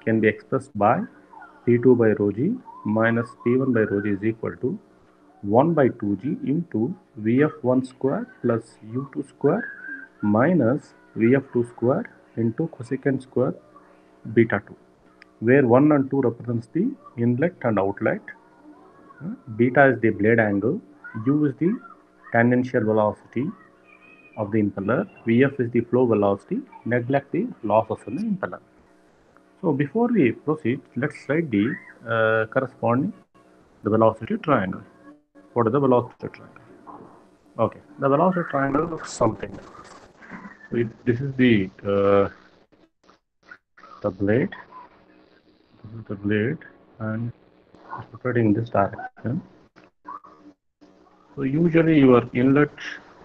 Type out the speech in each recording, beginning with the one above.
can be expressed by P2 by rho g minus P1 by rho g is equal to 1 by 2g into Vf1 square plus U2 square minus Vf2 square into cosecant square beta 2, where 1 and 2 represents the inlet and outlet, beta is the blade angle, U is the tangential velocity of the impeller, Vf is the flow velocity, neglect the losses in the impeller. So before we proceed, let's write the corresponding the velocity triangle. What is the velocity triangle? Okay, the velocity triangle looks something like this. So this is the blade. This is the blade, and it's rotating in this direction. So usually your inlet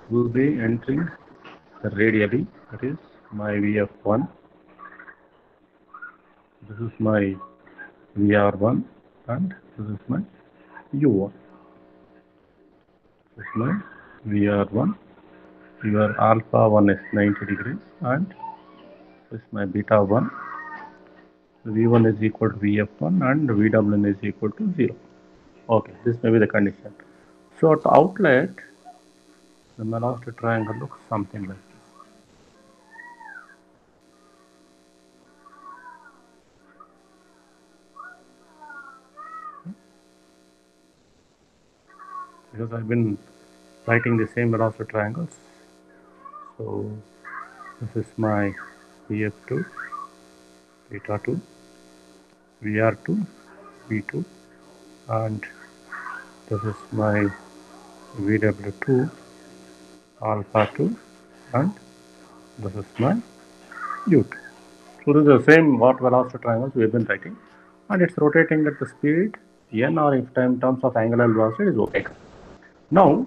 will be entering radially. That is my VF1. This is my VR1, and this is my U1. This is my VR1. Your alpha 1 is 90 degrees, and this is my beta 1. V1 is equal to Vf1 and Vw is equal to 0. Okay, this may be the condition. So at the outlet, the velocity triangle looks something like this. Because I've been writing the same velocity triangles. So this is my Vf2, beta 2, Vr2, V2, and this is my Vw2, alpha 2, and this is my U2. So this is the same what velocity triangles we have been writing, and it's rotating at the speed n, or if in terms of angular velocity is omega. Now,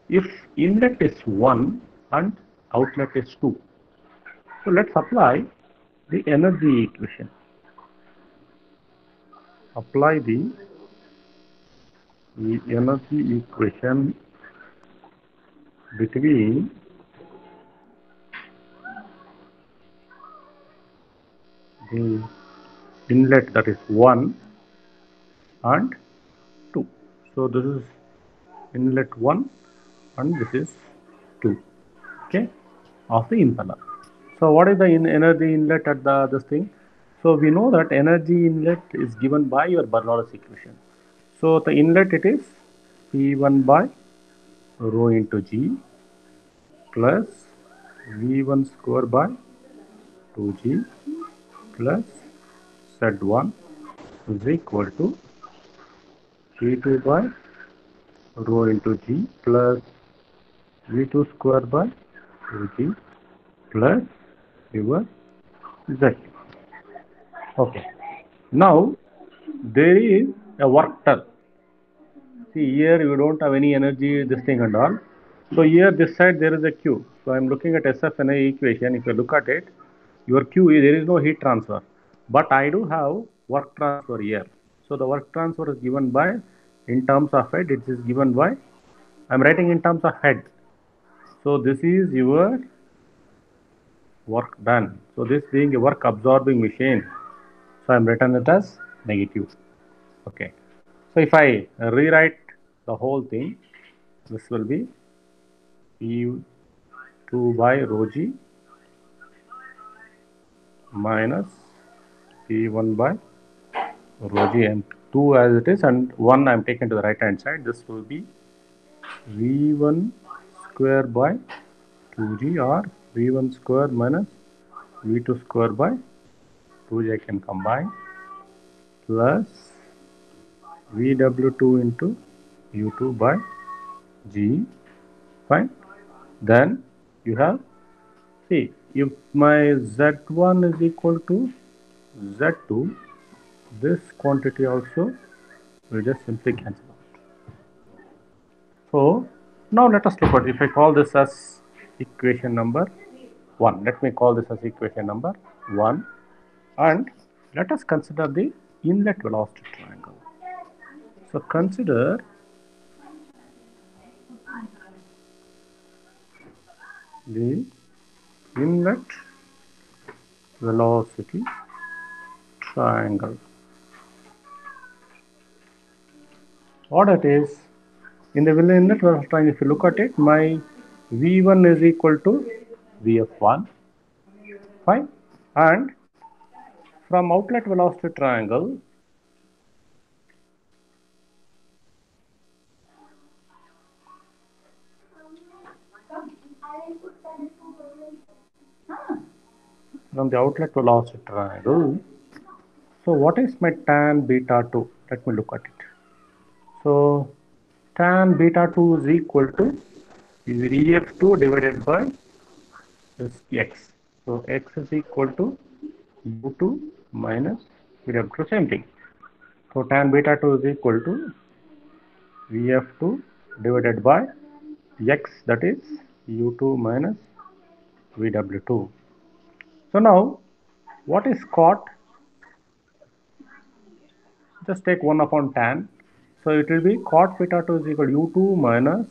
if inlet is 1 and outlet is 2, so let's apply the energy equation. Apply the energy equation between the inlet, that is 1, and 2. So this is inlet 1 and this is 2, okay, of the impeller. So what is the energy inlet at this thing? So we know that energy inlet is given by your Bernoulli's equation. So the inlet, it is P1 by rho into G plus V1 square by 2G plus Z1 is equal to P2 by rho into G plus V2 square by 2G plus your Z. Okay. Now there is a work done. See, here you don't have any energy, this thing and all. So here this side there is a Q. So I am looking at SFNA equation. If you look at it, your Q is, there is no heat transfer. But I do have work transfer here. So the work transfer is given by, in terms of head, it is given by, I am writing in terms of head. So this is your work done. So this being a work absorbing machine, so I am written it as negative. Okay. So if I rewrite the whole thing, this will be P2 by rho g minus P1 by rho g, and 2 as it is, and 1 I am taken to the right hand side. This will be V1 square by 2g, or V1 square minus V2 square by 2g I can combine, plus Vw2 into U2 by G. Fine. Then you have, see, if my Z1 is equal to Z2, this quantity also will just simply cancel out. So now let us look at, if I call this as equation number 1, let me call this as equation number 1, and let us consider the inlet velocity triangle. So consider the inlet velocity triangle. What it is, in the inlet velocity triangle, if you look at it, my V1 is equal to Vf1, fine, and from outlet velocity triangle, so what is my tan beta 2? Let me look at it. So tan beta 2 is equal to Ef2 divided by this x. So x is equal to u2 minus Vf2, same thing. So tan beta 2 is equal to Vf2 divided by x, that is u2 minus Vw2. So now what is cot? Just take 1 upon tan. So it will be cot beta 2 is equal to u2 minus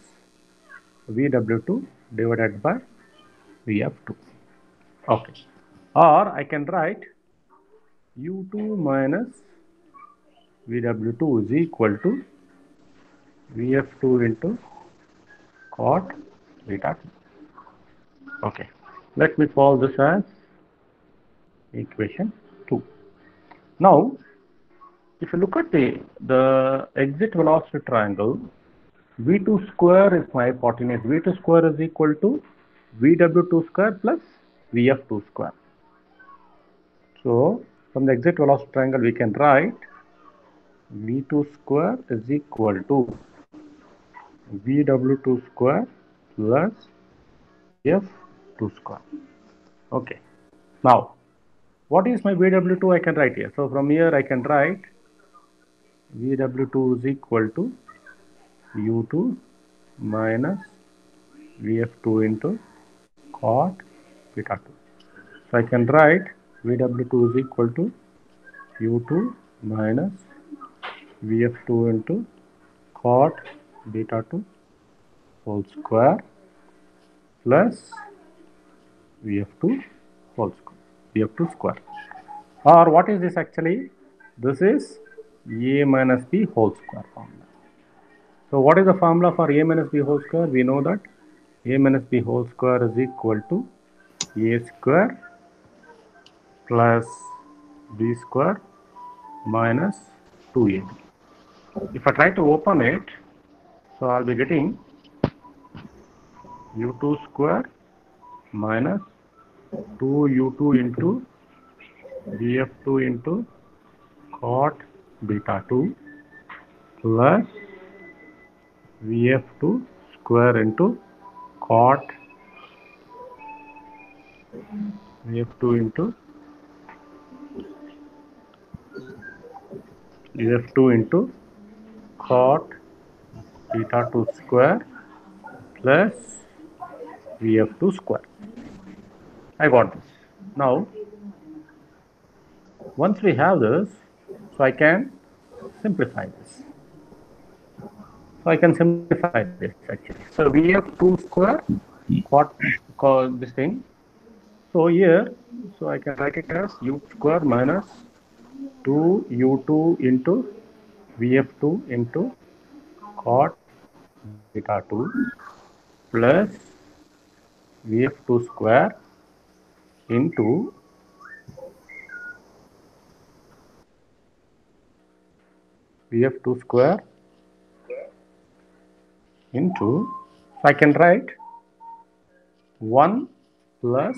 Vw2 divided by Vf2. Okay. Or I can write u2 minus Vw2 is equal to Vf2 into cot beta 2. Okay. Let me call this as equation 2. Now, if you look at the exit velocity triangle, V2 square is my hypotenuse. V2 square is equal to Vw2 square plus Vf2 square. So, from the exit velocity triangle, we can write V2 square is equal to Vw2 square plus Vf2 square. Okay. Now, what is my Vw2? I can write here. So, from here I can write Vw2 is equal to u2 minus Vf2 into cot beta 2. So I can write Vw2 is equal to u2 minus Vf2 into cot beta 2 whole square plus Vf2 whole square, Vf2 square. Or what is this actually? This is A minus B whole square formula. So what is the formula for A minus B whole square? We know that A minus B whole square is equal to A square plus B square minus 2AB. If I try to open it, so I'll be getting u2 square minus 2u2 into Vf2 into cot beta 2 plus Vf2 square into cot Vf2 into Vf2 into cot beta 2 square plus Vf2 square. I got this. Now, once we have this, so I can simplify this. So I can simplify this actually. So Vf2 square cot this thing. So here, so I can write it as u square minus 2u2 into Vf2 into cot beta 2 plus Vf2 square into Vf2 square into, so I can write 1 plus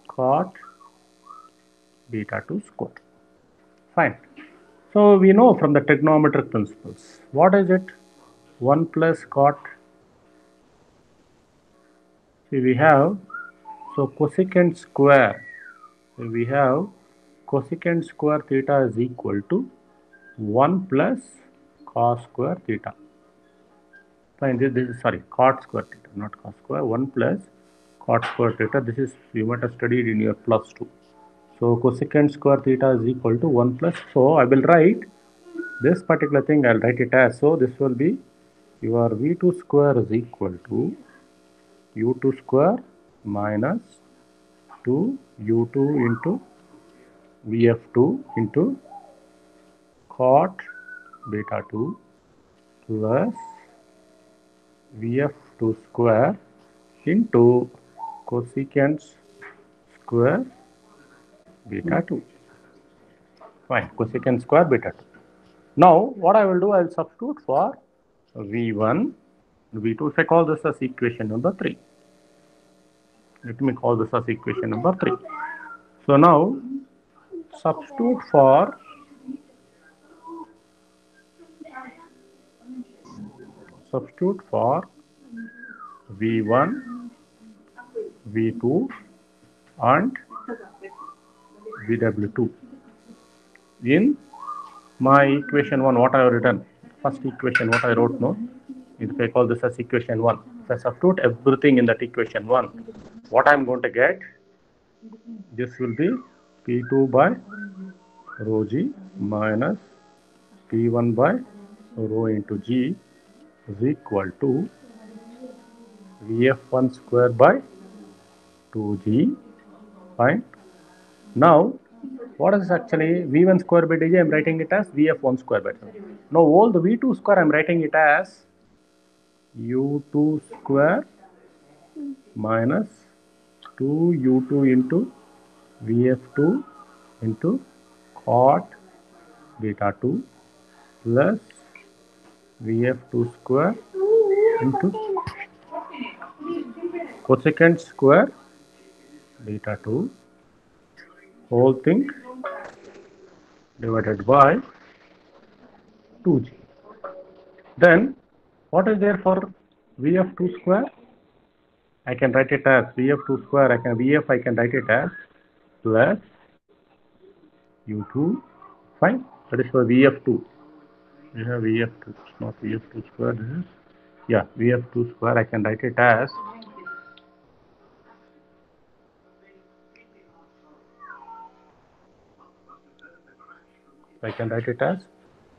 cot beta 2 square. Fine. So we know from the trigonometric principles. What is it? 1 plus cot. See, we have, so cosecant square. So we have cosecant square theta is equal to 1 plus cos square theta. Fine, this is, sorry, cot square theta, not cos square. 1 plus cot square theta. This is, you might have studied in your plus 2. So cosecant square theta is equal to 1 plus. So I will write this particular thing, I'll write it as, so this will be your V2 square is equal to u2 square minus to u2 into vf2 into cot beta 2 plus vf2 square into cosecant square beta 2. Fine, cosecant square beta 2. Now, what I will do, I will substitute for v1, v2. If I call this as equation number 3. Let me call this as equation number 3. So now, substitute for v1, v2 and vw2 in my equation 1. What I have written, first equation what I wrote, no, if I call this as equation 1, if I substitute everything in that equation 1, what I am going to get, this will be P2 by rho g minus P1 by rho into g is equal to Vf1 square by 2g. Fine. Now, what is actually V1 square by dg? I am writing it as Vf1 square by 2. Now, all the V2 square I am writing it as U2 square minus 2U2 into Vf2 into cot beta 2 plus Vf2 square into cosecant square beta 2 whole thing divided by 2g. Then what is there for Vf2 square? I can write it as Vf2 square. Vf I can write it as plus U2. Fine. That is for Vf2. We have Vf2. It's not Vf2 square. This is, yeah, Vf2 square. I can write it as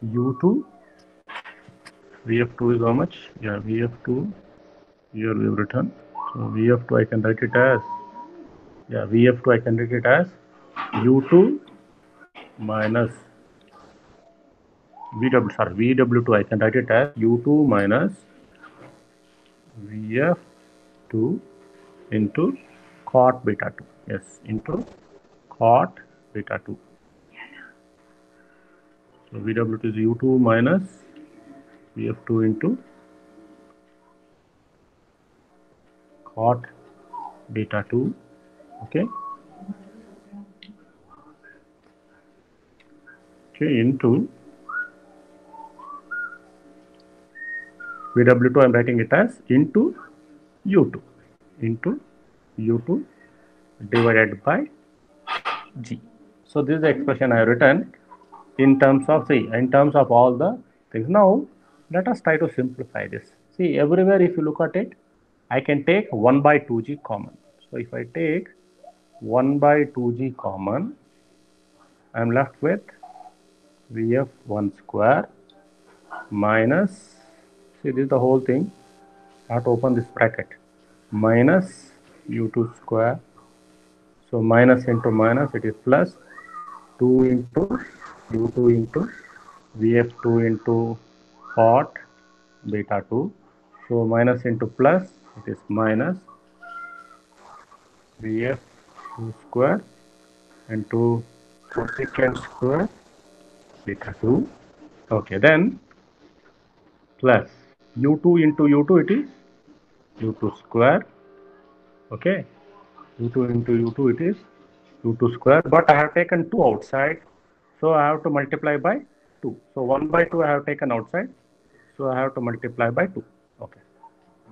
U2. Vf2 is how much? Yeah, Vf2. Here we have written. So Vf2 I can write it as, yeah, Vf2 I can write it as U2 minus Vw2 I can write it as U2 minus Vf2 into cot beta 2. Yes, into cot beta 2. So Vw2 is U2 minus Vf2 into cot beta 2. Okay. Okay, into Vw2 I am writing it as into U2 divided by G. So this is the expression I have written in terms of, see, in terms of all the things. Now let us try to simplify this. See, everywhere if you look at it, I can take 1 by 2g common. So if I take 1 by 2g common, I am left with Vf1 square minus, see, this is the whole thing. I have to open this bracket, minus U2 square. So minus into minus, it is plus 2 into U2 into Vf2 into cot beta 2. So minus into plus, it is minus Vf2 square into cosecant square beta 2. Okay, then plus U2 into U2, it is U2 square. Okay, U2 into U2, it is U2 square, but I have taken 2 outside, so I have to multiply by 2. So 1 by 2 I have taken outside, so I have to multiply by 2. Okay.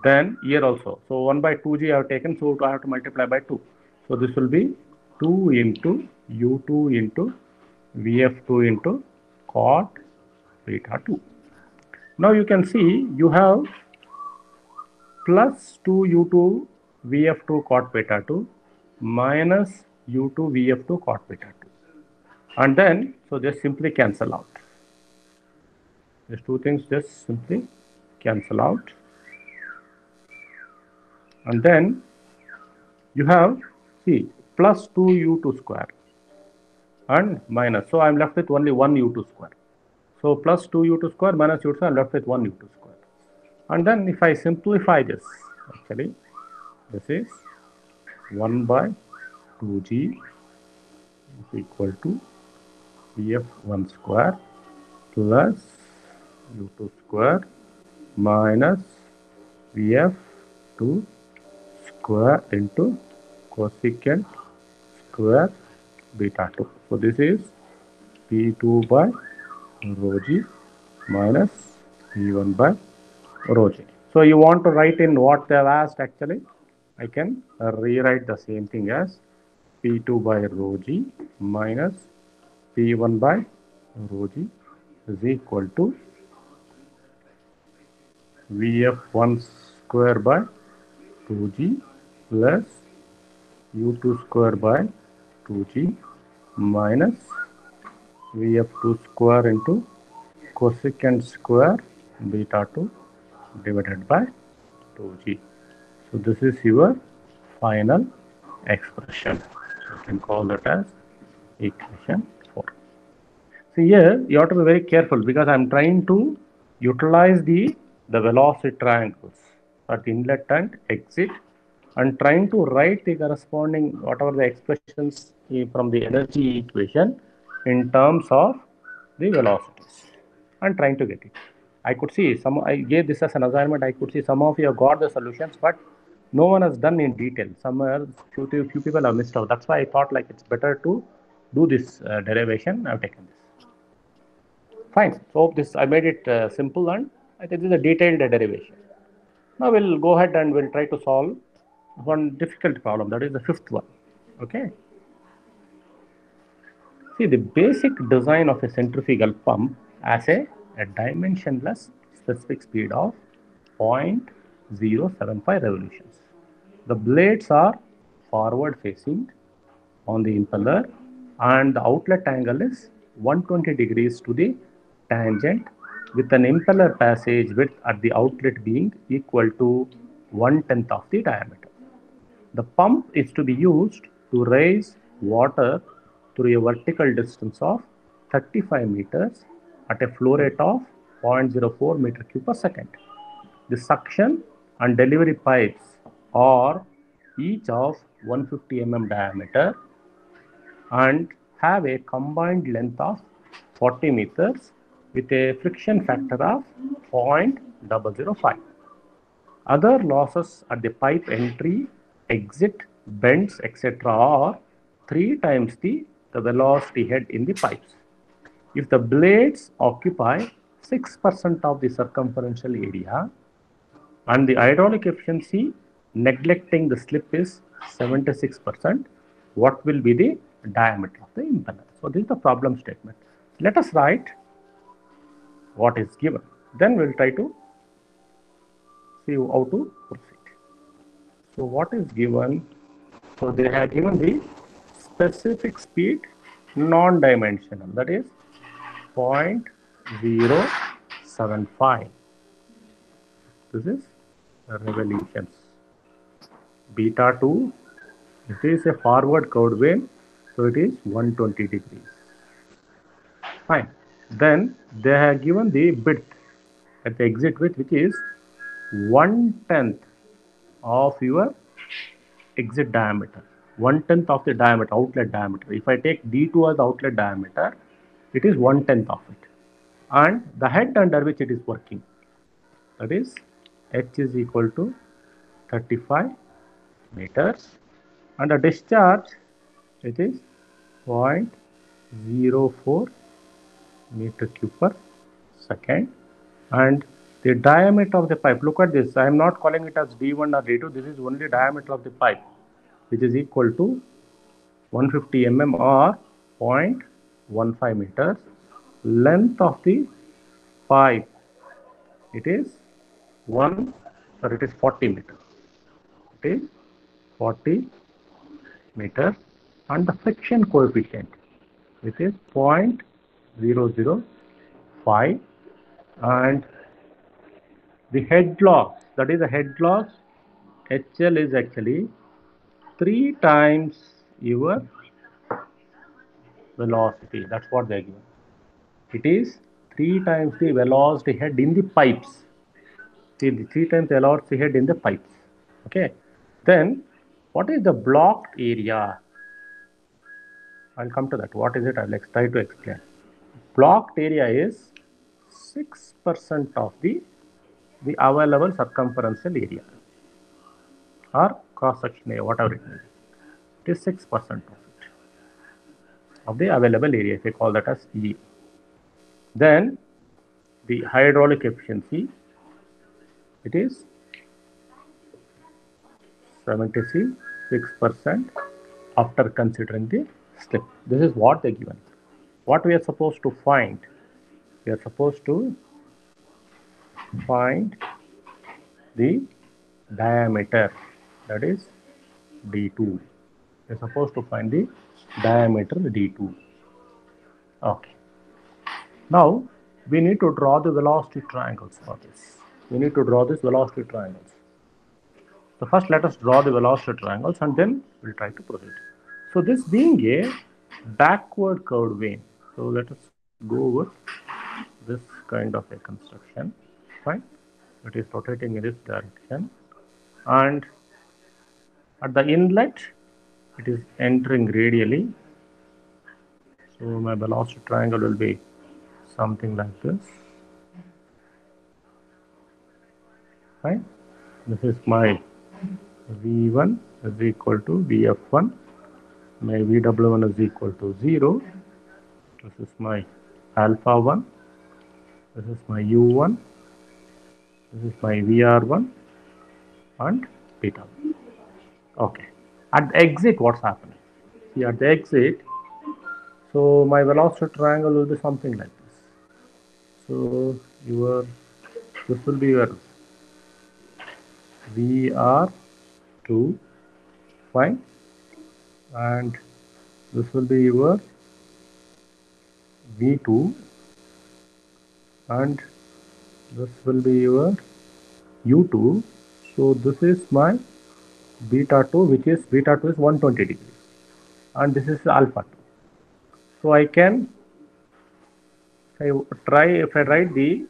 Then here also, so 1 by 2g I have taken, so I have to multiply by 2. So this will be 2 into U2 into Vf2 into cot beta 2. Now you can see you have plus 2 U2 Vf2 cot beta 2 minus U2 Vf2 cot beta 2. And then, so just simply cancel out. These two things just simply cancel out. And then you have, see, plus 2 u2 square and minus. So I am left with only 1 u2 square. So plus 2 u2 square minus u2 square, I am left with 1 u2 square. And then if I simplify this, actually this is 1 by 2g is equal to Vf1 square plus u2 square minus Vf2 square into cosecant square beta 2. So this is P2 by rho g minus P1 by rho g. So you want to write in what they have asked actually. I can rewrite the same thing as P2 by rho g minus P1 by rho g is equal to Vf1 square by 2g plus u2 square by 2g minus Vf2 square into cosecant square beta 2 divided by 2g. So this is your final expression. So you can call that as equation 4. So here you have to be very careful because I am trying to utilize the velocity triangles at inlet and exit and trying to write the corresponding whatever the expressions from the energy equation in terms of the velocities and trying to get it. I could see I gave this as an assignment. I could see some of you have got the solutions, but no one has done in detail. Somewhere few people have missed out. That's why I thought like it's better to do this derivation. I've taken this. Fine. So this I made it simple and I think this is a detailed derivation. Now we'll go ahead and we'll try to solve one difficult problem, that is the fifth one. Okay. See, the basic design of a centrifugal pump has a dimensionless specific speed of 0.075 revolutions. The blades are forward facing on the impeller and the outlet angle is 120 degrees to the tangent with an impeller passage width at the outlet being equal to 1/10 of the diameter. The pump is to be used to raise water through a vertical distance of 35 meters at a flow rate of 0.04 meter cube per second. The suction and delivery pipes are each of 150 mm diameter and have a combined length of 40 meters with a friction factor of 0.005. Other losses at the pipe entry, exit, bends, etc. are 3 times the velocity head in the pipes. If the blades occupy 6% of the circumferential area and the hydraulic efficiency neglecting the slip is 76%, what will be the diameter of the impeller? So this is the problem statement. Let us write what is given. Then we'll try to see how to proceed. So what is given? So they have given the specific speed non-dimensional, that is 0.075. This is revolutions. Beta 2, it is a forward curved wave, so it is 120 degrees. Fine. Then they have given the width at the exit width, which is 1/10 of your exit diameter, 1/10 of the diameter, outlet diameter. If I take D2 as the outlet diameter, it is 1/10 of it. And the head under which it is working, that is H is equal to 35 meters. And the discharge, it is 0.04 meter cube per second. And the diameter of the pipe, look at this, I am not calling it as D1 or D2, this is only diameter of the pipe, which is equal to 150 mm or 0.15 meters. Length of the pipe, it is 40 meters. It is 40 meters, and the friction coefficient, which is 0.005, and the head loss, that is the head loss, HL is actually 3 times your velocity. That's what they are given. It is 3 times the velocity head in the pipes. See, the 3 times the velocity head in the pipes. Okay. Then, what is the blocked area? I'll come to that. What is it? I'll try to explain. Blocked area is 6% of the available circumferential area or cross section area, whatever it is. It is 6% of it, of the available area, if we call that as E. Then the hydraulic efficiency, it is 76% after considering the slip. This is what they given. What we are supposed to find? We are supposed to find the diameter, that is D2. We are supposed to find the diameter D2. Okay. Now we need to draw the velocity triangles for this. We need to draw this velocity triangles. So first let us draw the velocity triangles and then we'll try to proceed. So this being a backward curved vane, so let us go with this kind of a construction. Fine. It is rotating in this direction, and at the inlet it is entering radially. So my velocity triangle will be something like this. Right? This is my V1 is equal to Vf1. My Vw1 is equal to 0. This is my alpha 1. This is my U1. This is my VR1 and beta 1. Okay. At the exit, what's happening? See, at the exit, so my velocity triangle will be something like this. So this will be your VR2, fine, and this will be your V2, and this will be your U2. So this is my beta 2, which is beta 2 is 120 degrees, and this is alpha 2. So I can, if I write the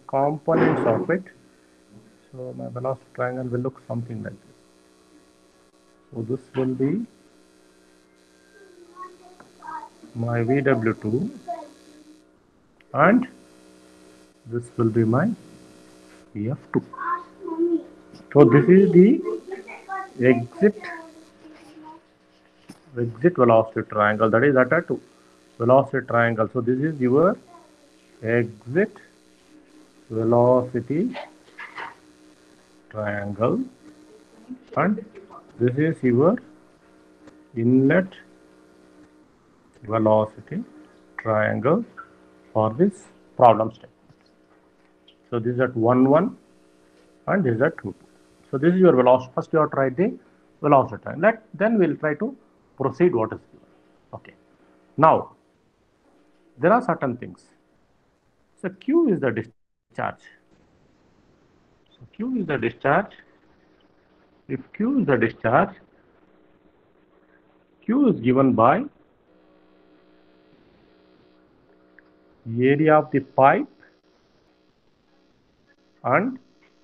components of it, so my velocity triangle will look something like this. So this will be my VW2 and this will be my VF2. So this is the exit velocity triangle, that is at a velocity triangle. So this is your exit velocity triangle and this is your inlet velocity triangle for this problem statement. So this is at 1, 1 and this is at 2, 2. So this is your velocity. First you have to write the velocity triangle. Then we'll try to proceed what is given. Okay. Now there are certain things. So Q is the discharge. So Q is the discharge. If Q is the discharge, Q is given by area of the pipe and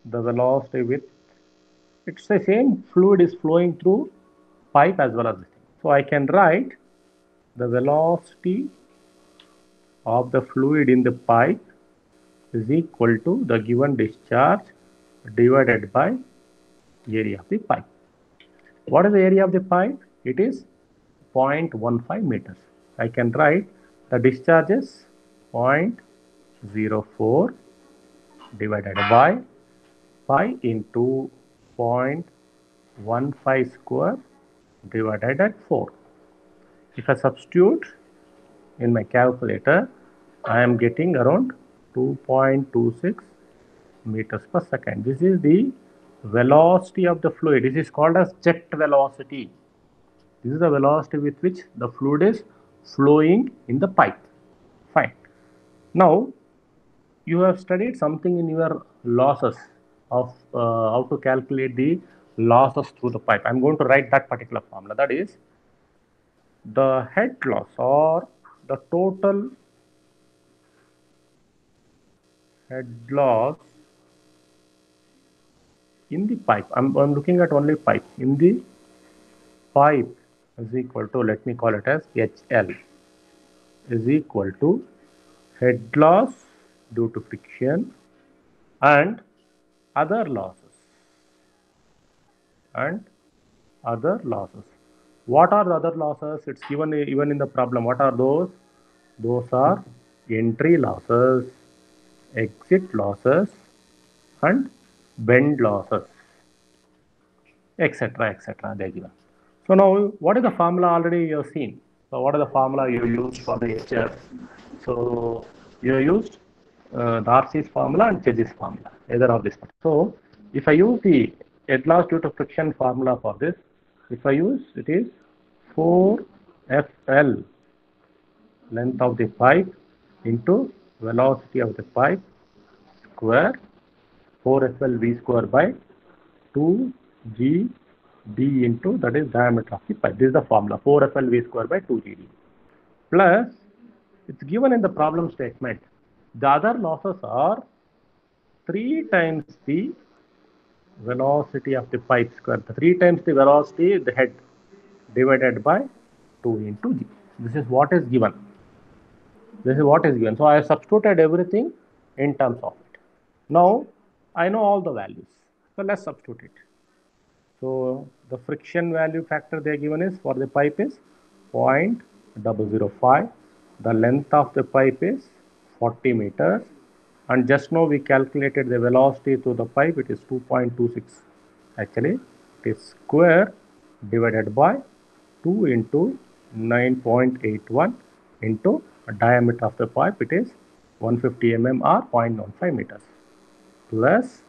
the velocity with, it's the same fluid is flowing through pipe as well as this thing. So I can write the velocity of the fluid in the pipe is equal to the given discharge divided by area of the pipe. What is the area of the pipe? It is 0.15 meters. I can write the discharge is 0.04 divided by pi into 0.15 square divided at 4. If I substitute in my calculator, I am getting around 2.26 meters per second. This is the velocity of the fluid. This is called as jet velocity. This is the velocity with which the fluid is flowing in the pipe. Fine. Now, you have studied something in your losses of how to calculate the losses through the pipe. I am going to write that particular formula. That is the head loss or the total head loss in the pipe. I'm looking at only pipe. In the pipe is equal to, let me call it as HL, is equal to head loss due to friction and other losses. What are the other losses? It's given even in the problem. What are those? Those are entry losses, exit losses, and bend losses, etc., etc. They're given. So now, what is the formula already you have seen? So what is the formula you used for the HF? So you used Darcy's formula and Chez's formula, either of this. So if I use the head loss due to friction formula for this, if I use, it is 4FL, length of the pipe, into velocity of the pipe square, 4FL V square by 2G D into, that is diameter of the pipe. This is the formula, 4FL V square by 2GD. Plus, it's given in the problem statement. The other losses are 3 times the velocity of the pipe square. 3 times the velocity, the head, divided by 2 into G. This is what is given. This is what is given. So I have substituted everything in terms of it. Now, I know all the values. So let's substitute it. So the friction value factor they are given is, for the pipe is 0.005. The length of the pipe is 40 meters. And just now we calculated the velocity to the pipe, it is 2.26. Actually, it is square divided by 2 into 9.81 into a diameter of the pipe, it is 150 mm or 0.15 meters, plus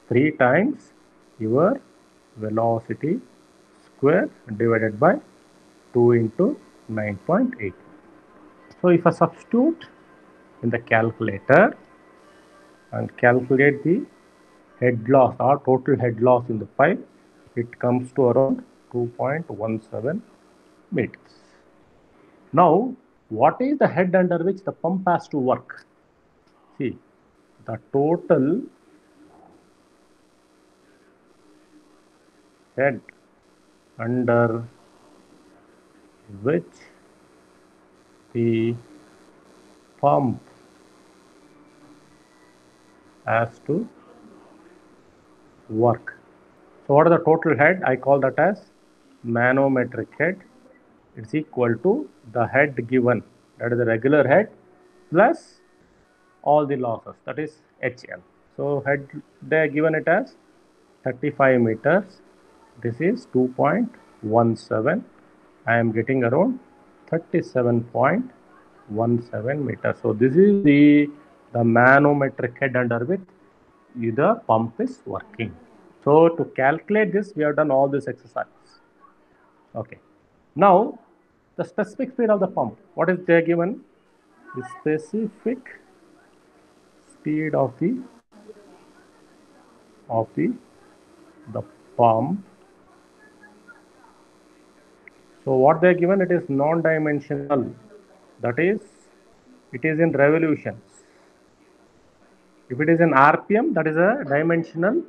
3 times your velocity square divided by 2 into 9.8. So if I substitute in the calculator and calculate the head loss or total head loss in the pipe, it comes to around 2.17 meters. Now, what is the head under which the pump has to work? See, the total head under which the pump has to work. So what is the total head? I call that as manometric head. It's equal to the head given, that is the regular head, plus all the losses, that is HL. So head, they are given it as 35 meters. This is 2.17. I am getting around 37.17 meters. So this is the manometric head under which the pump is working. So to calculate this, we have done all this exercise. Okay. Now, the specific speed of the pump. What is there given? The specific speed of the pump. So what they are given, it is non-dimensional. That is, it is in revolutions. If it is in RPM, that is a dimensional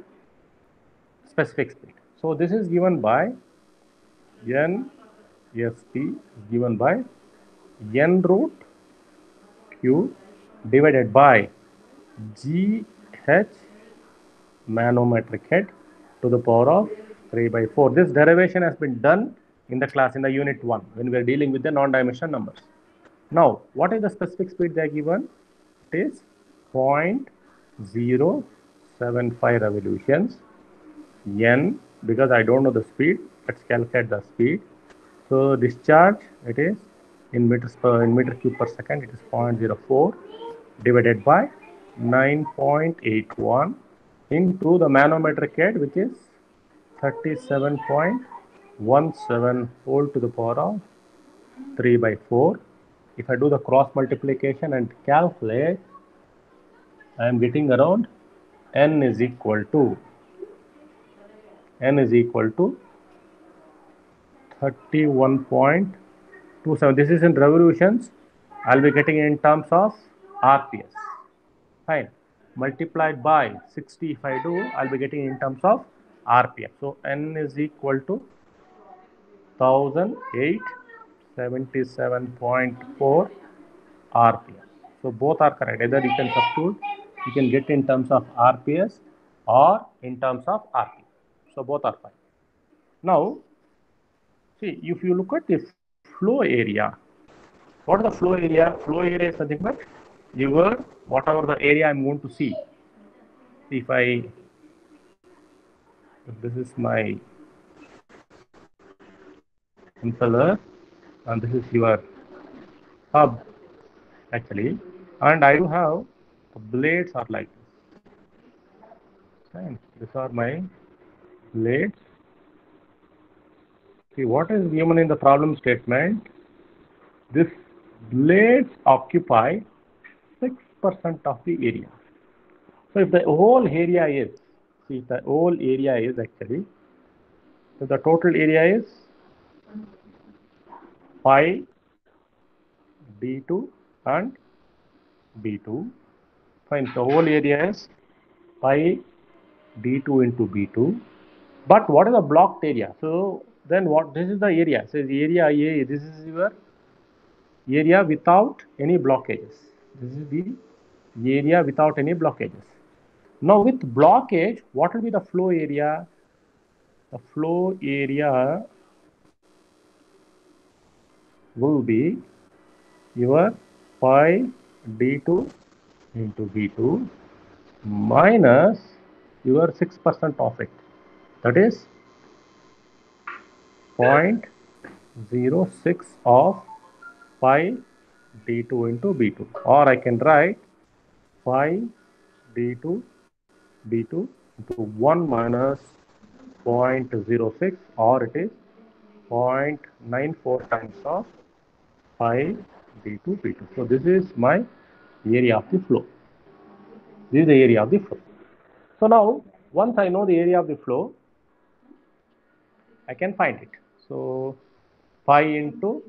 specific speed. So this is given by NSP, given by N root Q divided by GH manometric head to the power of 3 by 4. This derivation has been done in the class, in the unit 1, when we are dealing with the non-dimensional numbers. Now, what is the specific speed they are given? It is 0.075 revolutions. N, because I don't know the speed, let's calculate the speed. So discharge, it is in meter cube per second, it is 0.04 divided by 9.81 into the manometric head, which is 37.17 whole to the power of 3 by 4. If I do the cross multiplication and calculate, I am getting around N is equal to 31.1 27. This is in revolutions. I'll be getting in terms of RPS. Fine. Multiplied by 60 if I do, I'll be getting in terms of RPM. So N is equal to 1877.4 RPM. So both are correct. Either you can substitute, you can get in terms of RPS or in terms of RPM. So both are fine. Now, see, if you look at the flow area, what is the flow area? Flow area is nothing but your whatever the area I'm going to see. If this is my impeller and this is your hub actually, and I do have the blades are like this. Fine. These are my blades. See what is given in the problem statement. This blades occupy 6% of the area. So if the whole area is, see if the whole area is actually, so the total area is pi d2 and b2. Fine. So whole area is pi d2 into b2. But what is the blocked area? So then what? This is the area. So the area A. This is your area without any blockages. This is the area without any blockages. Now with blockage, what will be the flow area? The flow area will be your pi d2 into b2 minus your 6% of it. That is 0.06 of pi d2 into b2, or I can write pi d2 b2 into 1 minus 0.06, or it is 0.94 times of pi d2 b2. So this is my area of the flow. This is the area of the flow. So now once I know the area of the flow, I can find it. So pi into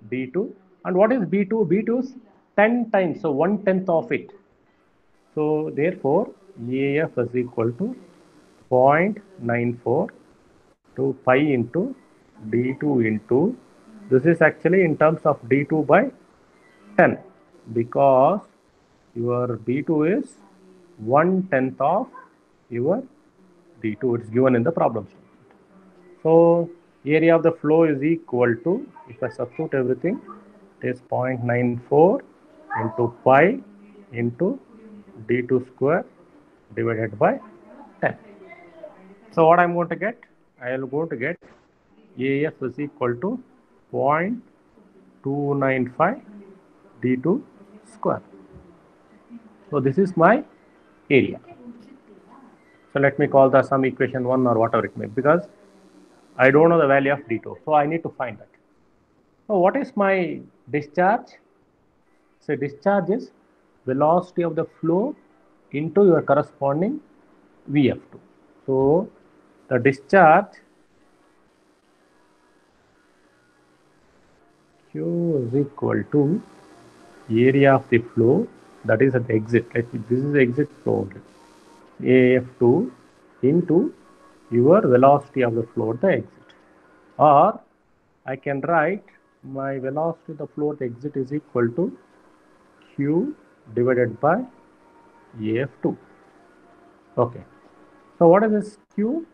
b2, and what is b2? b2 is 10 times, so 1/10 of it. So therefore AF is equal to 0.94 to pi into d2 into, this is actually in terms of d2 by 10, because your b2 is 1/10 of your d2. It's given in the problem. So area of the flow is equal to, if I substitute everything, it is 0.94 into pi into d2 square divided by 10. So what I'm going to get? I am going to get AF is equal to 0.295 d2 square. So this is my area. So let me call the some equation 1 or whatever it may be, because I don't know the value of d2. So I need to find that. So what is my discharge? So discharge is velocity of the flow into your corresponding VF2. So the discharge Q is equal to area of the flow, that is at the exit. This is the exit flow, AF2 into your velocity of the flow at the exit. Or I can write my velocity of the flow at the exit is equal to Q divided by AF2. Okay. So what is this Q?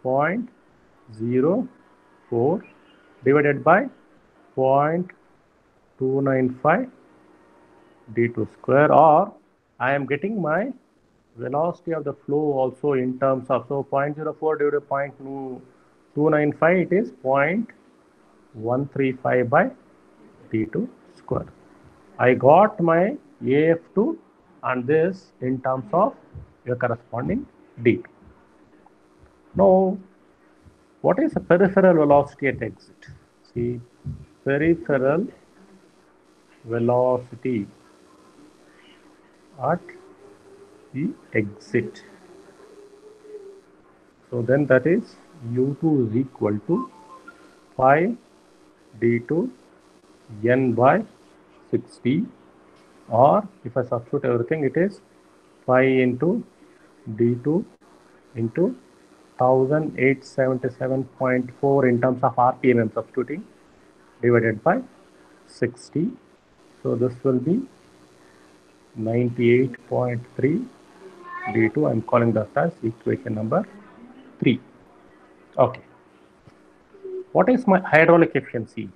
0.04 divided by 0.295 d2 square, or I am getting my velocity of the flow also in terms of, so 0.04 divided by 0.295, it is 0.135 by d2 square. I got my AF2 and this in terms of your corresponding d2. Now, what is the peripheral velocity at exit? See, peripheral velocity at the exit. So then that is U2 is equal to pi d2 n by 60, or if I substitute everything, it is 5 into d2 into 1877.4 in terms of RPM I'm substituting, divided by 60. So this will be 98.3 d2. I'm calling that as equation number 3. Okay. What is my hydraulic efficiency?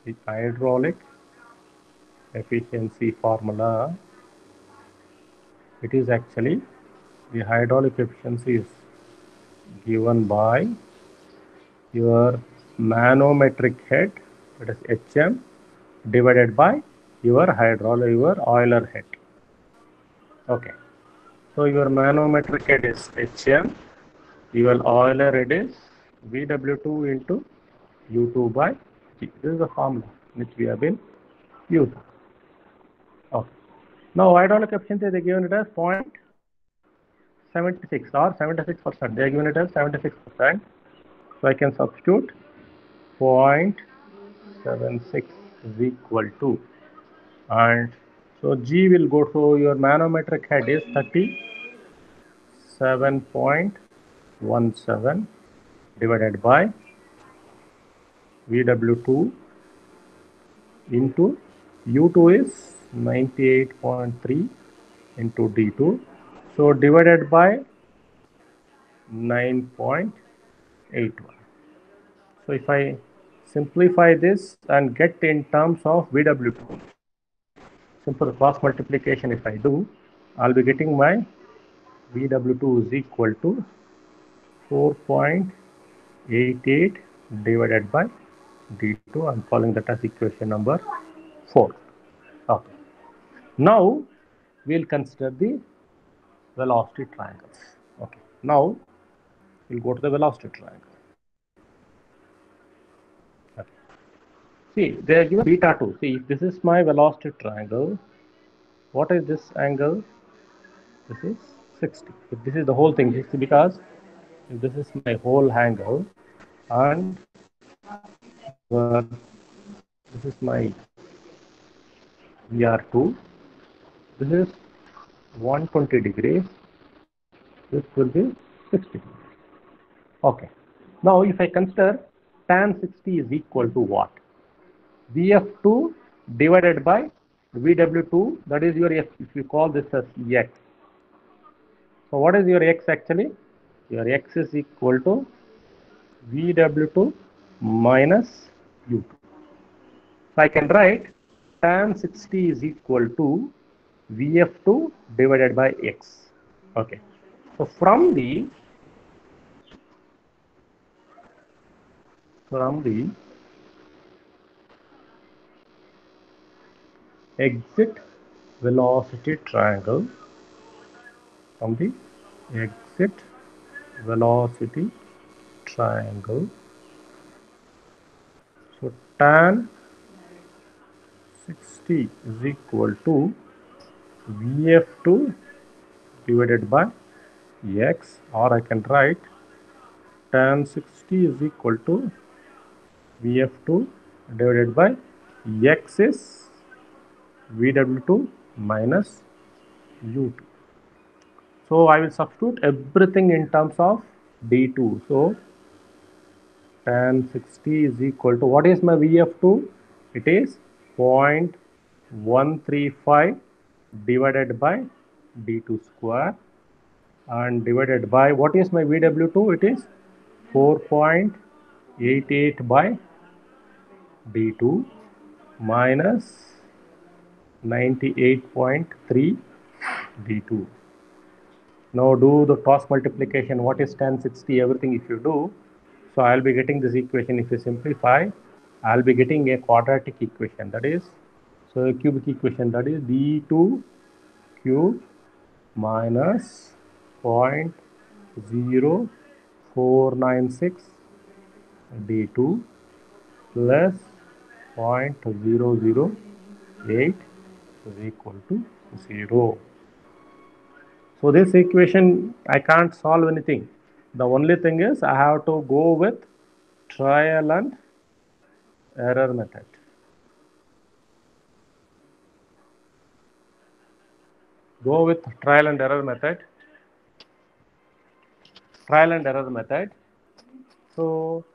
The hydraulic efficiency formula, it is actually, the hydraulic efficiency is given by your manometric head, that is HM, divided by your Euler head. Okay. So your manometric head is HM, your Euler head is VW2 into U2 by G. This is the formula which we have been using. Okay. Now hydraulic efficiency, they given it as 0.76 or 76%. They are given it as 76%. So I can substitute 0.76 is equal to, and so G will go to your manometric head is 37.17 divided by VW2 into U2 is 98.3 into D2. So divided by 9.81. So if I simplify this and get in terms of VW2, simple cross multiplication if I do, I'll be getting my VW2 is equal to 4.88 divided by D2. I'm calling that as equation number 4. Okay. Now we'll consider the velocity triangles. Okay. Now we'll go to the velocity triangle. Okay. See, they are given beta 2. See, if this is my velocity triangle, what is this angle? This is 60. If this is the whole thing, because if this is my whole angle, and this is my VR2, this is 120 degrees, this will be 60 degrees. Okay. Now if I consider tan 60 is equal to what? VF2 divided by VW2, that is your F, if you call this as X. So what is your X actually? Your X is equal to VW2 minus U2. So I can write tan 60 is equal to VF2 divided by X. Okay. So from the exit velocity triangle, so tan 60 is equal to VF2 divided by X, or I can write tan 60 is equal to VF2 divided by X is VW2 minus U2. So I will substitute everything in terms of D2. So tan 60 is equal to, what is my VF2? It is 0.135 divided by D2 square, and divided by, what is my VW2? It is 4.88 by D2 minus 98.3 D2. Now do the cross multiplication. What is tan 60? Everything if you do. So I'll be getting this equation. If you simplify, I'll be getting a quadratic equation, that is, so a cubic equation, that is D2 cube minus 0.0496 D2 plus 0.008 is equal to 0. So this equation, I can't solve anything. The only thing is I have to go with trial and error method. Go with trial and error method. Trial and error method. So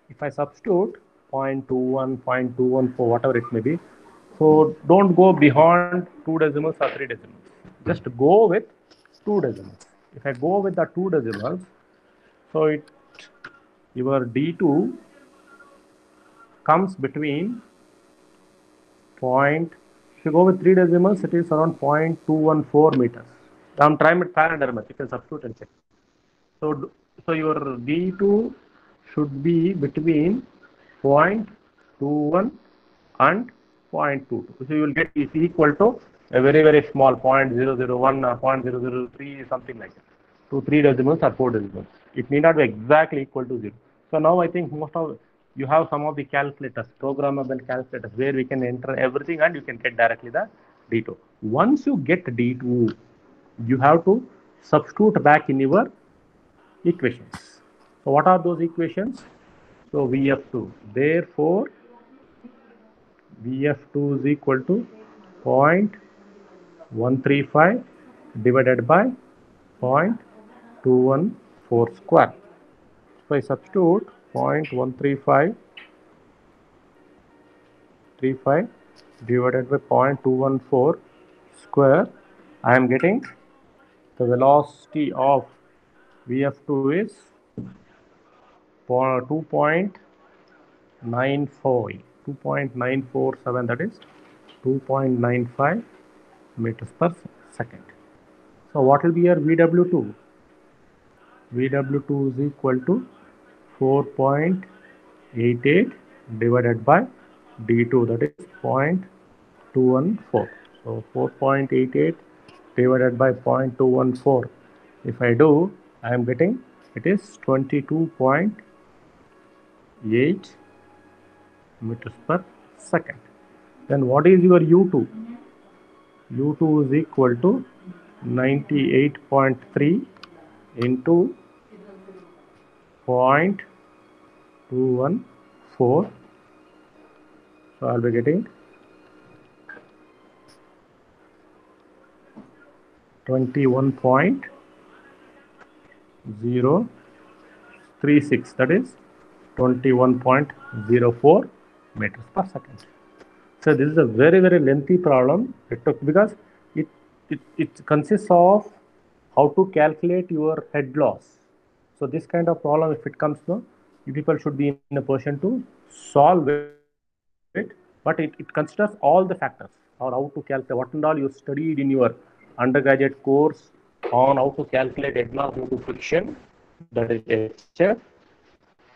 if I substitute 0.21, 0.214, whatever it may be, so don't go beyond 2 decimals or 3 decimals. Just go with 2 decimals. If I go with the 2 decimals, so your D2 comes between point, if you go with 3 decimals, it is around 0.214 meters. I'm trying with calendar method, you can substitute and check. So, so your D2 should be between 0.21 and 0.22. So you will get is equal to a very, very small 0.001 or 0.003, something like that. 2, 3 decimals or 4 decimals. It need not be exactly equal to 0. So now I think most of you have some of the calculators, programmable calculators, where we can enter everything and you can get directly the D2. Once you get D2, you have to substitute back in your equations. So what are those equations? So VF2. Therefore, VF2 is equal to 0.135 divided by 0.214 square. So I substitute 0.135 divided by 0.214 square. I am getting the velocity of VF2 is 2.947, that is 2.95 meters per second. So what will be your VW2? VW2 is equal to 4.88 divided by D2, that is 0.214. So 4.88 divided by 0.214. If I do, I am getting it is 22.8 meters per second. Then what is your U2? U2 is equal to 98.3 into 0.214. So I'll be getting 21.036, that is 21.04 meters per second. So this is a very, very lengthy problem. It took because it consists of how to calculate your head loss. So this kind of problem, if it comes, no, you people should be in a position to solve it. But it considers all the factors, or how to calculate what and all you studied in your undergraduate course on how to calculate head loss due to friction, that is HF,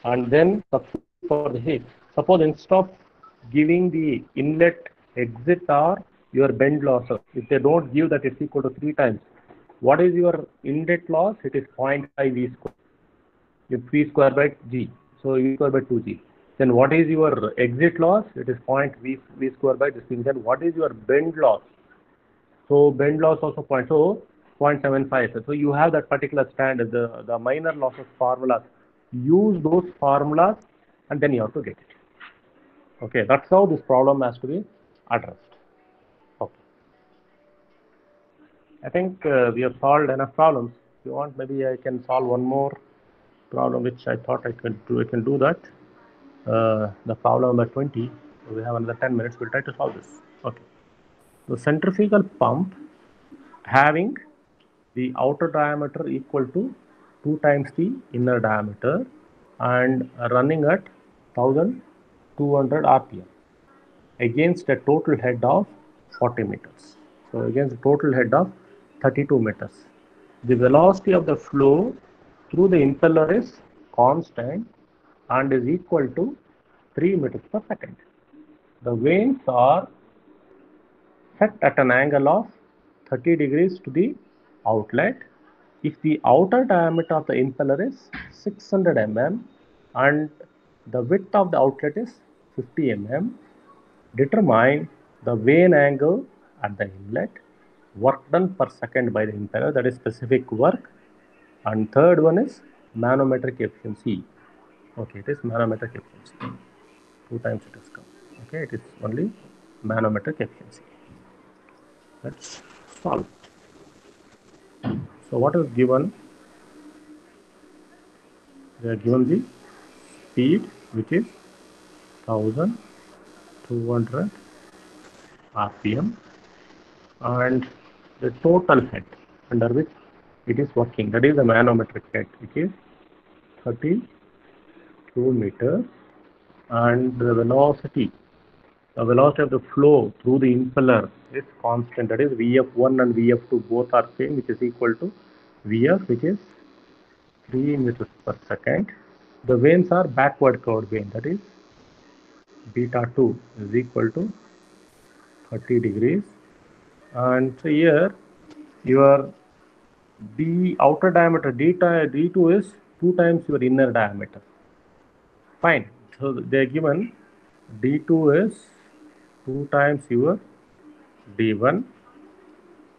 and then substitute for the heat. Suppose instead of giving the inlet exit or your bend losses, if they don't give that, it's equal to 3 times. What is your inlet loss? It is 0.5 V square. V square by G. So V square by 2G. Then what is your exit loss? It is 0.V square by this thing. Then what is your bend loss? So bend loss also 0.75. So you have that particular standard, the minor losses formulas. Use those formulas and then you have to get it. Okay, that's how this problem has to be addressed. Okay. I think we have solved enough problems. If you want, maybe I can solve one more problem which I thought I can do that. The problem number 20. So we have another 10 minutes. We'll try to solve this. Okay. The centrifugal pump having the outer diameter equal to 2 times the inner diameter and running at 1200 rpm against a total head of 40 meters. So against a total head of 32 meters. The velocity of the flow through the impeller is constant and is equal to 3 meters per second. The vanes are set at an angle of 30 degrees to the outlet. If the outer diameter of the impeller is 600 mm and the width of the outlet is 50 mm, determine the vane angle at the inlet, work done per second by the impeller, that is specific work, and third one is manometric efficiency. Okay, it is manometric efficiency. 2 times it has come. Okay, it is only manometric efficiency. Let's solve. So what is given? They are given the speed, which is 1200 RPM, and the total head under which it is working, that is the manometric head, which is 32 meters, and the velocity of the flow through the impeller is constant, that is Vf1 and Vf2 both are same, which is equal to Vf, which is 3 meters per second. The vanes are backward curved vane, that is beta 2 is equal to 30 degrees, and so here your the outer diameter d2 is 2 times your inner diameter. Fine. So they are given d2 is 2 times your d1,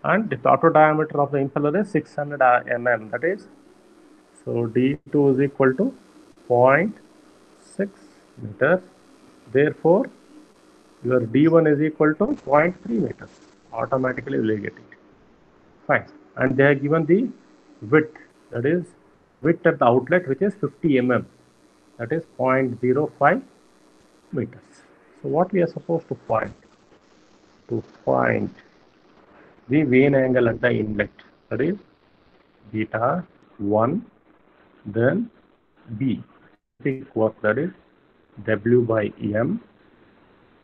and the outer diameter of the impeller is 600 mm, that is, so d2 is equal to 0.6 meters. Therefore your d1 is equal to 0.3 meters. Automatically you will get it. Fine. And they have given the width, that is width at the outlet, which is 50 mm, that is 0.05 meters. So what we are supposed to find? To find the vane angle at the inlet, that is beta 1, then B, basic work, that is W by M,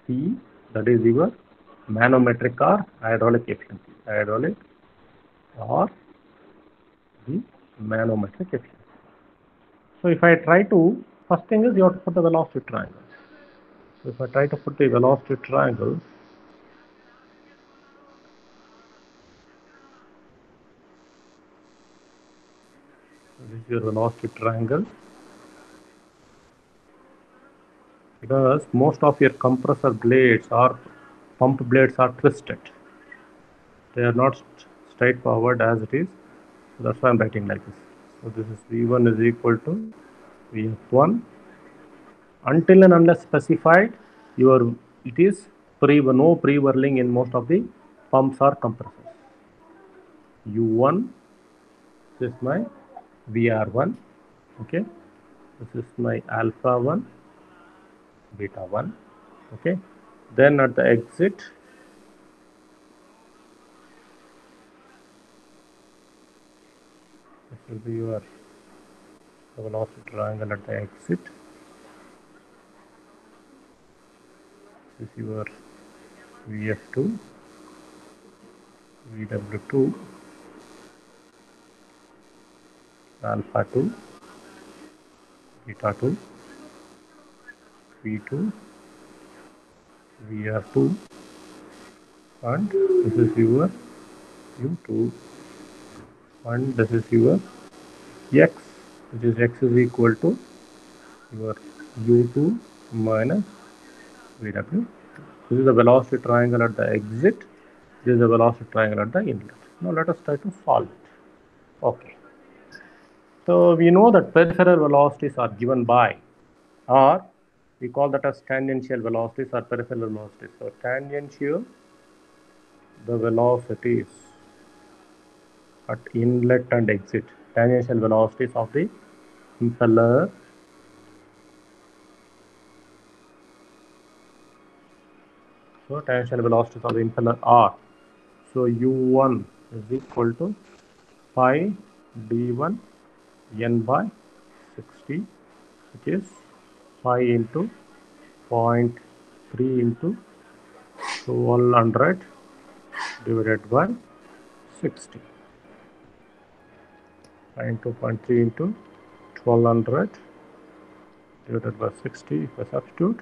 C, that is your manometric or hydraulic efficiency, hydraulic or the manometric efficiency. So if I try to, first thing is you have to put the velocity triangle. So if I try to put the velocity triangle, this is your velocity triangle, because most of your compressor blades or pump blades are twisted. They are not straightforward as it is. So that's why I'm writing like this. So this is V1 is equal to Vf1 until and unless specified. It is no pre-whirling in most of the pumps or compressors. U1, this is my VR1. Okay, this is my alpha 1, beta 1. Okay, then at the exit, this will be your velocity triangle at the exit. This is your Vf2, Vw2, alpha 2, beta 2, V2, Vr2, and this is your U2, and this is your X, which is X is equal to your U2 minus Vw. This is the velocity triangle at the exit. This is the velocity triangle at the inlet. Now let us try to solve it. Okay. So we know that peripheral velocities are given by, or we call that as tangential velocities or peripheral velocities. So tangential, the velocities at inlet and exit, tangential velocities of the impeller so tangential velocities of the impeller are, so U1 is equal to pi d1 n by 60, which is pi into 0.3 into 1200 divided by 60. Pi into 0.3 into 1200 divided by 60. If I substitute,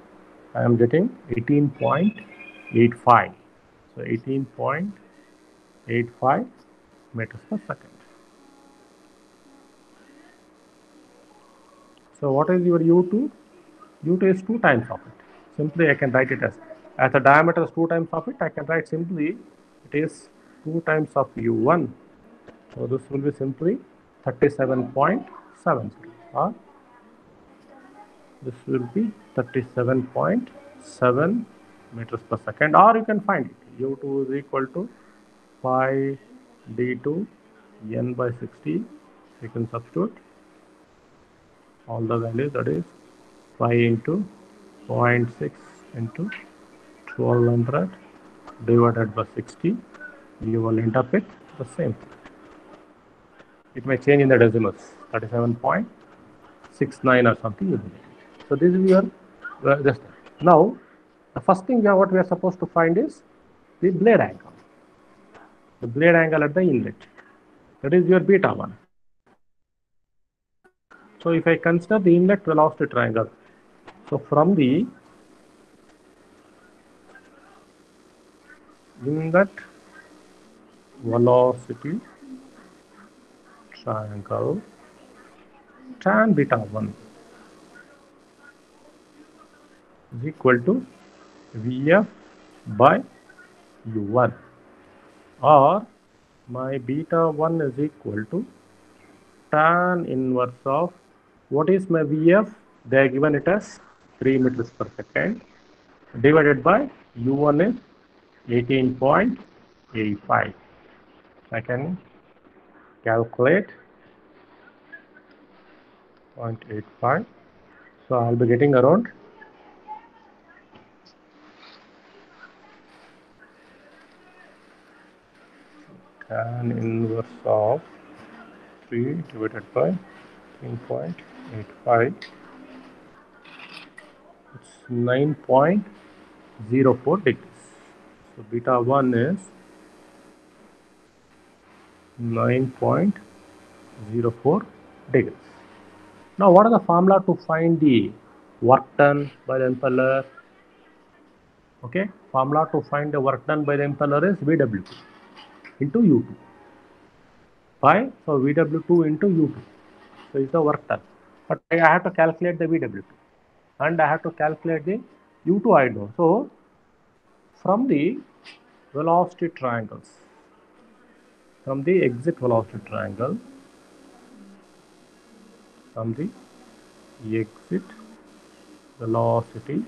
I am getting 18.85. So 18.85 meters per second. So what is your U2? U2 is 2 times of it. Simply I can write it as the diameter is 2 times of it. I can write simply it is 2 times of U1. So this will be simply 37.6 or this will be 37.7 meters per second, or you can find it. U2 is equal to pi d2 n by 60. You can substitute all the values, that is pi into 0.6 into 1200 divided by 60. You will end up with the same. It may change in the decimals, 37.69 or something. You will get. So this is your this. Now the first thing what we are supposed to find is the blade angle. The blade angle at the inlet. That is your beta 1. So if I consider the inlet velocity triangle, so from the inlet velocity triangle, tan beta 1 is equal to Vf by U1, or my beta 1 is equal to tan inverse of, what is my Vf? They are given it as 3 meters per second divided by U1 is 18.85. I can calculate 0.85. So I'll be getting around tan inverse of 3 divided by 10.85. It's 9.04 degrees. So beta 1 is 9.04 degrees. Now what is the formula to find the work done by the impeller? Okay, formula to find the work done by the impeller is VW2 into U2 by, so VW2 into U2. So is the work done. But I have to calculate the VW2 and I have to calculate the U2 I know. So from the velocity triangles, from the exit velocity triangle, from the exit velocity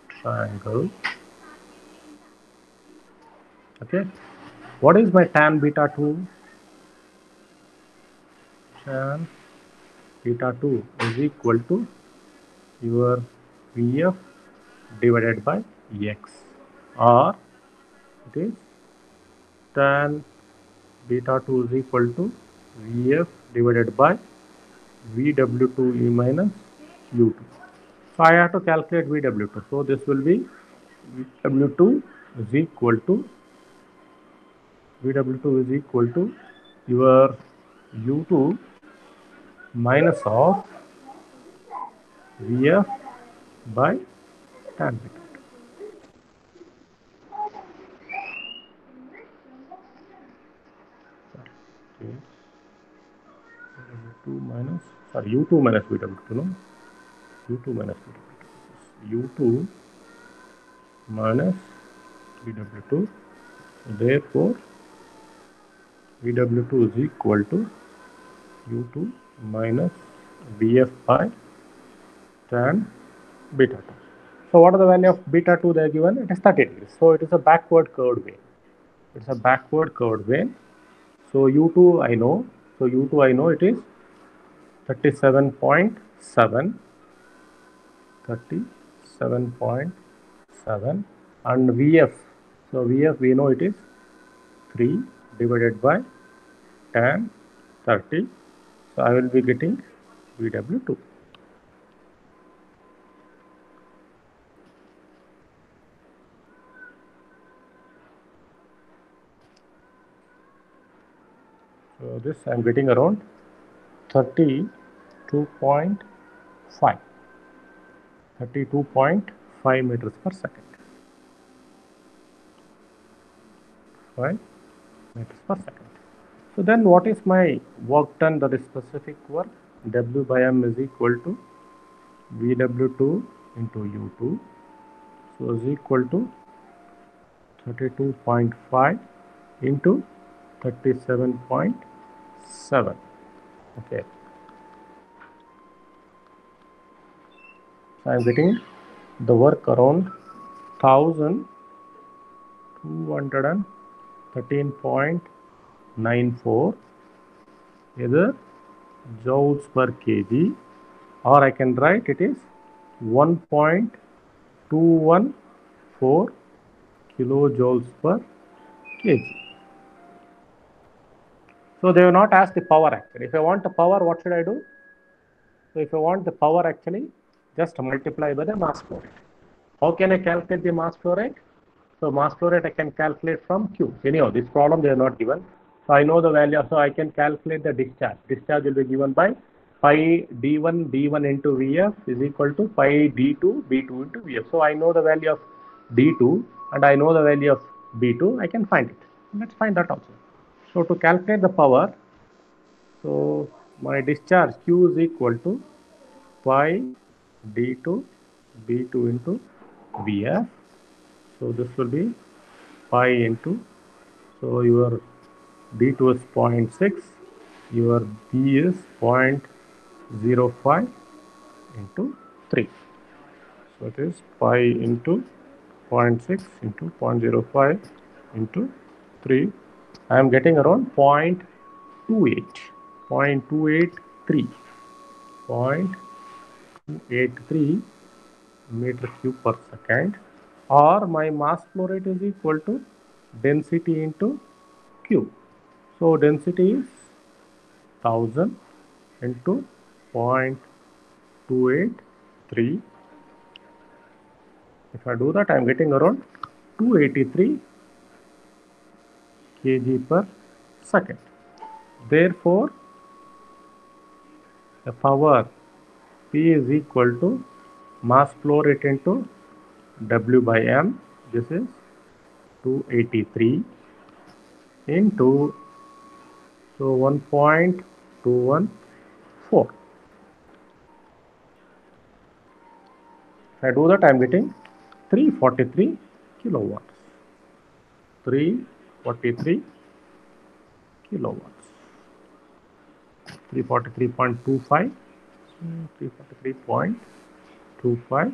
triangle, okay, what is my tan beta 2? Tan beta 2 is equal to your Vf divided by x, or it is tan beta 2 is equal to Vf divided by Vw2 minus U2. So I have to calculate Vw2. So this will be Vw2 is equal to your U2 minus of Vf by tan beta 2. U2 minus, U2 minus Vw2, no? U2 minus Vw2. U2 minus Vw2. Therefore, Vw2 is equal to U2 minus Vf by tan beta 2. So what is the value of beta 2 they are given? It is 30 degrees. So it is a backward curved vane. It's a backward curved vane. So U2 I know. So U2 I know it is 37.7. 37.7, and Vf. So Vf we know it is 3 divided by tan 30. So I will be getting Vw2. So this I am getting around 32.5. 32.5 meters per second. 5 meters per second. So then what is my work done, that is specific work? W by m is equal to Vw2 into U2. So is equal to 32.5 into 37.7. Okay, so I am getting the work around 1213.94 either joules per kg, or I can write it is 1.214 kilojoules per kg. So they will not ask the power actually. If I want the power, what should I do? So if I want the power actually, just multiply by the mass flow rate. How can I calculate the mass flow rate? So mass flow rate I can calculate from Q. Anyhow, this problem they are not given. So I know the value, so I can calculate the discharge. Discharge will be given by pi d1 into Vf is equal to pi d2 B2 into Vf. So I know the value of d2 and I know the value of B2. I can find it. Let's find that also. So to calculate the power, so my discharge Q is equal to pi d2 B2 into Vf. So this will be pi into, so your D2 is 0.6, your B is 0.05 into 3. So it is pi into 0.6 into 0.05 into 3. I am getting around 0.283 meter cube per second, or my mass flow rate is equal to density into Q. So density is 1000 into 0.283. If I do that, I am getting around 283 kg per second. Therefore, the power P is equal to mass flow rate into W by M. This is 283 into, so 1.214. If I do that, I am getting 343 kilowatts. 343 kilowatts. 343.25. 343.25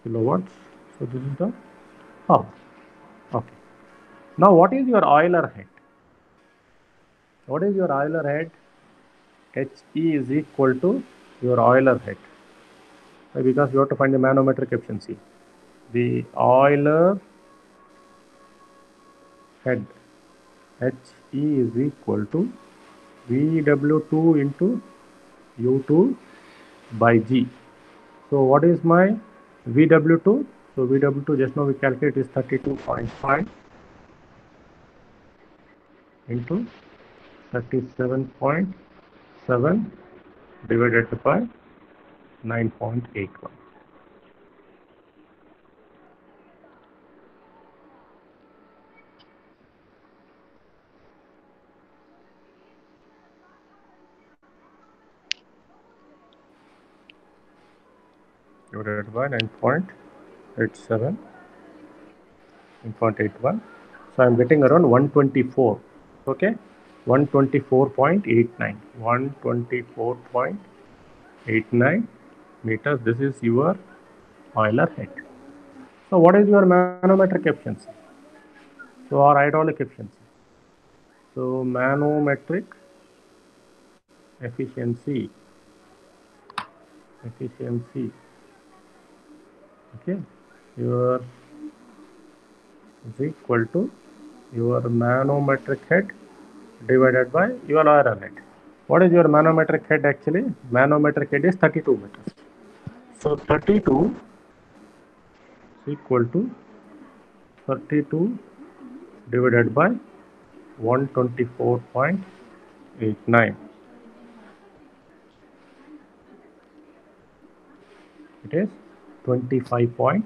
kilowatts. So this is the power. Okay. Now what is your Euler head? What is your Euler head? HE is equal to your Euler head. Because you have to find the manometric efficiency. The Euler head HE is equal to VW2 into U2 by G. So what is my VW2? So VW2 just now we calculate is 32.5 into 37.7 divided by 9.81. Divided by 9.87, 9.81. So I am getting around 124. Okay, 124.89. 124.89 meters. This is your Euler head. So what is your manometric efficiency? So or hydraulic efficiency. So manometric efficiency. Okay, your is equal to your manometric head divided by your Euler head. What is your manometric head actually? Manometric head is 32 meters. So 32 is equal to 32 divided by 124.89. It is 25.62%.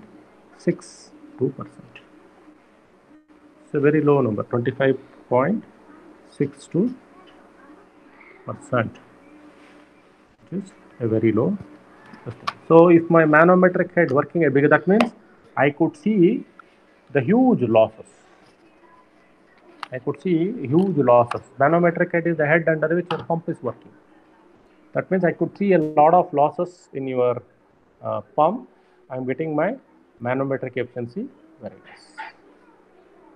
It's a very low number, 25.62%. It is a very low. So if my manometric head working a bigger, that means I could see the huge losses. I could see huge losses. Manometric head is the head under which your pump is working. That means I could see a lot of losses in your pump. I am getting my manometric efficiency very less.